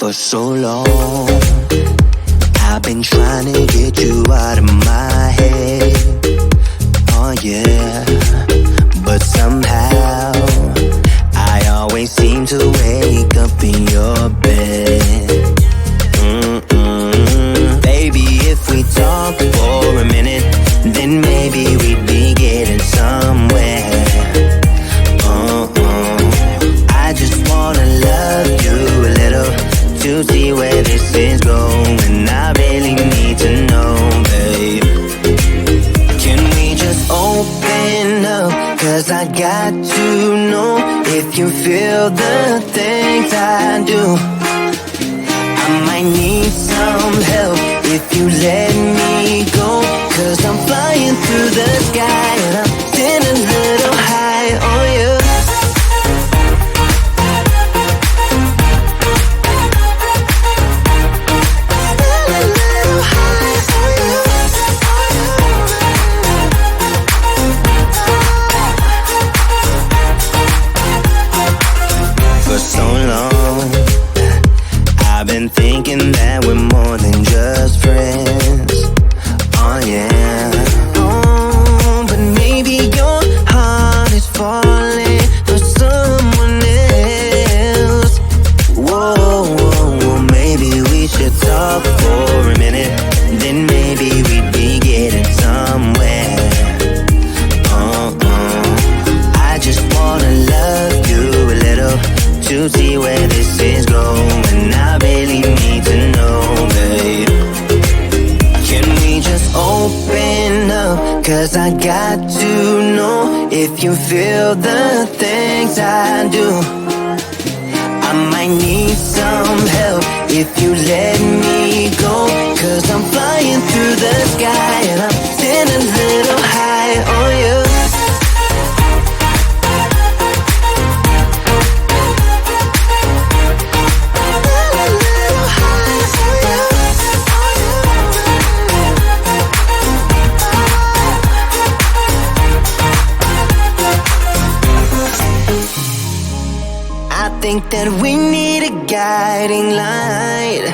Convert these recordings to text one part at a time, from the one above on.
For so long, I've been trying to get you out of my head. Oh yeah, but somehow I always seem to wake up in your bed. Baby, if we talk for a minute, then maybe we'd be getting somewhere. I just wanna love you a little to see where this is going. I really need to know, babe. Can we just open up? 'Cause I got to know if you feel the things I do. I might need some help if you let me go. 'Cause I'm flying through the sky and I'm sitting a little high on you. For so long, I've been thinking that we're more than just friends. Oh yeah. Oh, but maybe your heart is falling for someone else. Whoa, whoa, whoa, maybe we should talk for a minute. Then maybe we'd be getting somewhere. I just wanna love you a little to see where this is going. I really need to know, babe. Can we just open up? 'Cause I got to know if you feel the things I do. I might need some help if you let me go. 'Cause I'm flying through the sky and I'm sitting a little high on you. I think that we need a guiding light.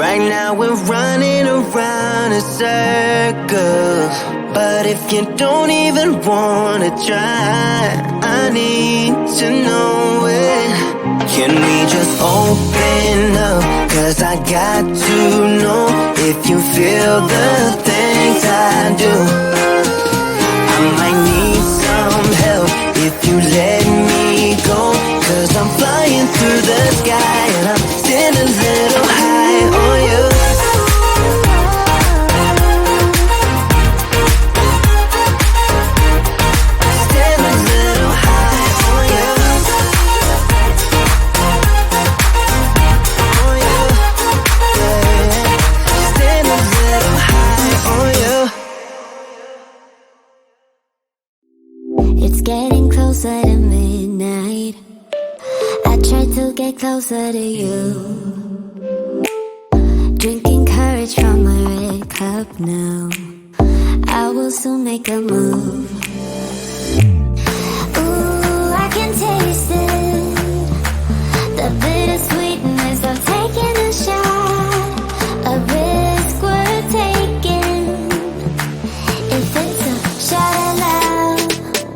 Right now we're running around in circles. But if you don't even wanna try, I need to know it. Can we just open up? 'Cause I got to know if you feel the things I do. I might need some help if you let me go. 'Cause I'm flying through the sky and I'm sitting a little high on you. Sitting a little high on you. On you. Yeah. Sitting a little high on you. It's getting closer to midnight. I try to get closer to you. Drinking courage from my red cup now. I will soon make a move. Ooh, I can taste it. The bittersweetness of taking a shot. A risk worth taking. If it's a shot at love,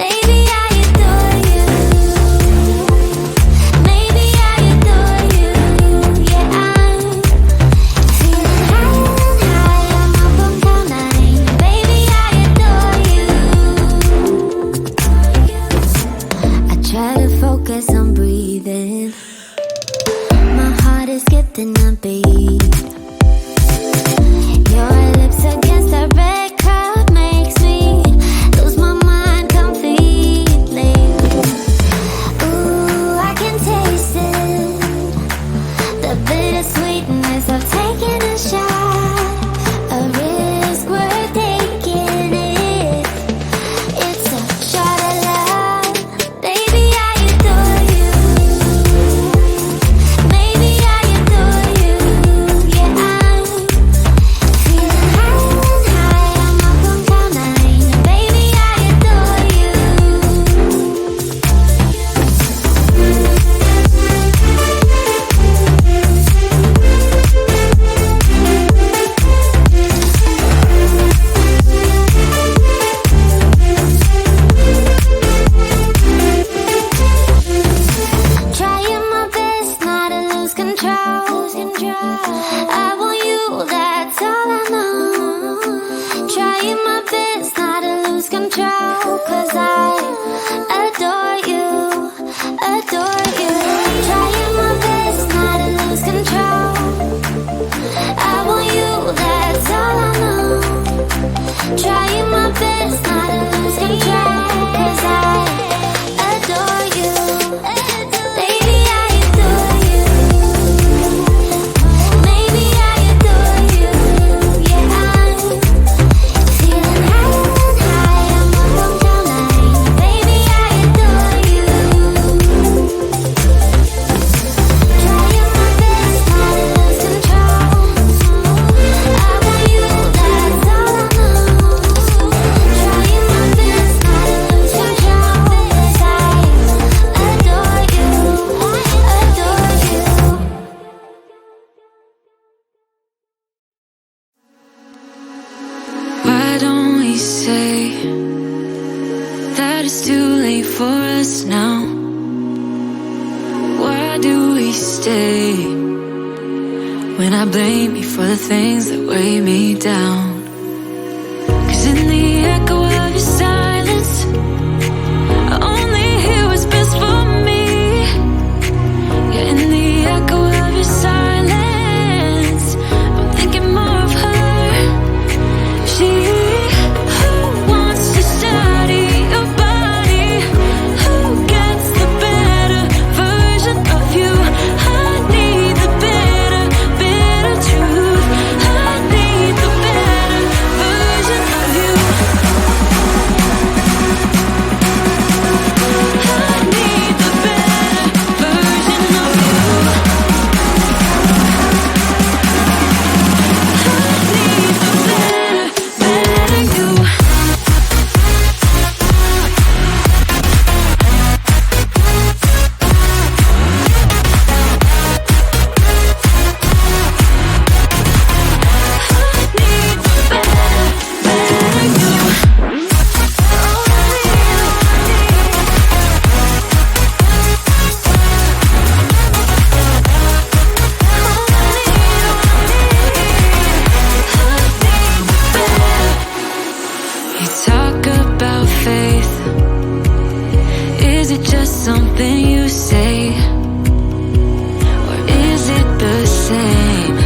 baby, I adore you. Maybe I adore you. Yeah, I'm feeling higher and higher. I'm up on cloud nine. Baby, I adore you. I try to focus on breathing. My heart is skipping a beat. Your lips against the red cup makes me lose my mind completely. Ooh, I can taste it. The bittersweetness of taking a shot. A risk worth taking it. It's a shot at love. Baby, I adore you. Maybe I adore you. control, 'cause I adore you, adore you. Trying my best not to lose control. I want you, that's all I know. Trying my best not to lose control, 'cause I adore you. Baby, I adore you. Maybe I adore you. Yeah, I'm feeling higher and higher, more on cloud nine. Baby, I adore you. Trying my best not to lose control. I want you, that's all I know. Trying my best not to lose control, 'cause I adore you, adore you. Why don't we say that it's too late for us now? Why do we stay when I blame you for the things that weigh me down? 'Cause in the echo of your silence, I only hear what's best for me. Yeah, in the echo of your silence, I'm thinking more of her. She who wants to study your body, who gets the better version of you. I need the better, better truth. I need the better version of you. I need the better version of you. I need the better, better you. You talk about faith. Is it just something you say? Or is it the same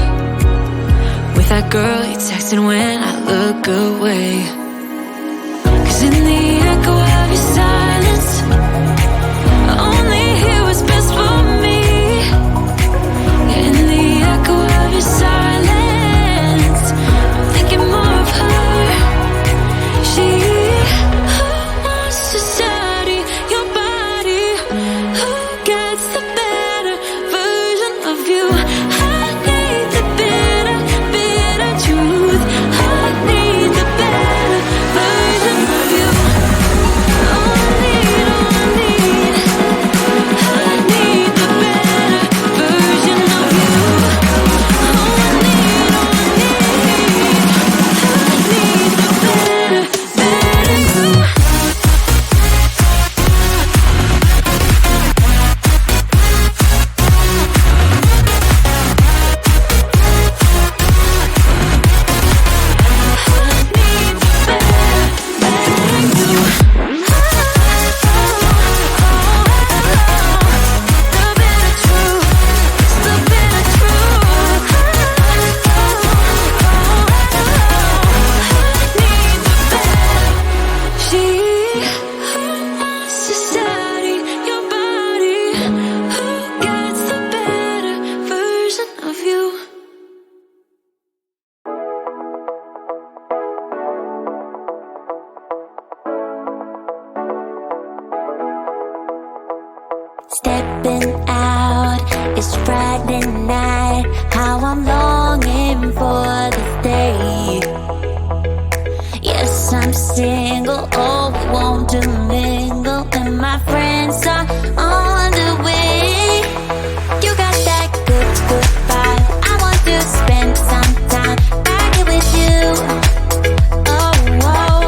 with that girl you texting when I look away? 'Cause in the echo of your silence, I only hear what's best for me. Yeah, in the echo of your silence, I'm thinking more of her. She who wants to study your body, who gets the better version of you. I need the better, better truth. I need the better version of you. Oh, I need, oh, I need. I need the better version of you. Oh, I need, oh, I need. I need the better, better you. Stepping out, it's Friday night. How I'm longing for this day. Yes, I'm single, oh, we want to mingle, and my friends are on the way. You got that good, good vibe. I want to spend some time back here with you. Oh, oh,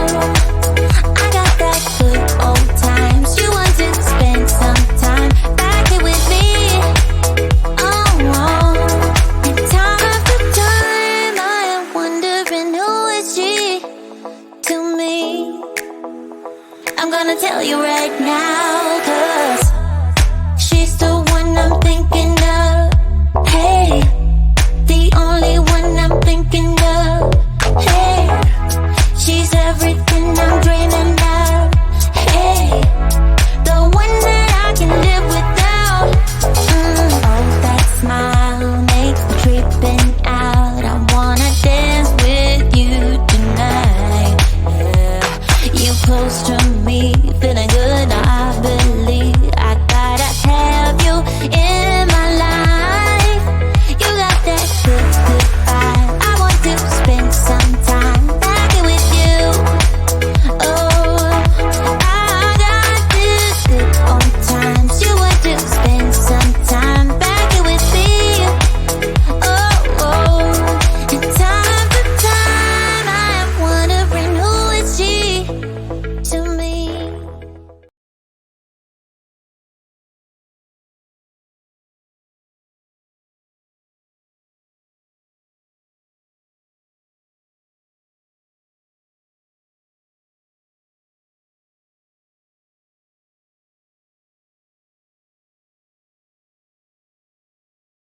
I got that good old times. You want to spend some time back here with me. Oh, oh, and time after time I am wondering who is she to me. I'm gonna tell you right now, 'cause she's the one I'm thinking of. Hey, the only one I'm thinking of. Hey, she's everything I'm dreaming of. Hey, the one that I can live without. Oh, that smile makes me tripping out. I wanna dance with you tonight. Yeah, you close to me, feeling good, I believe.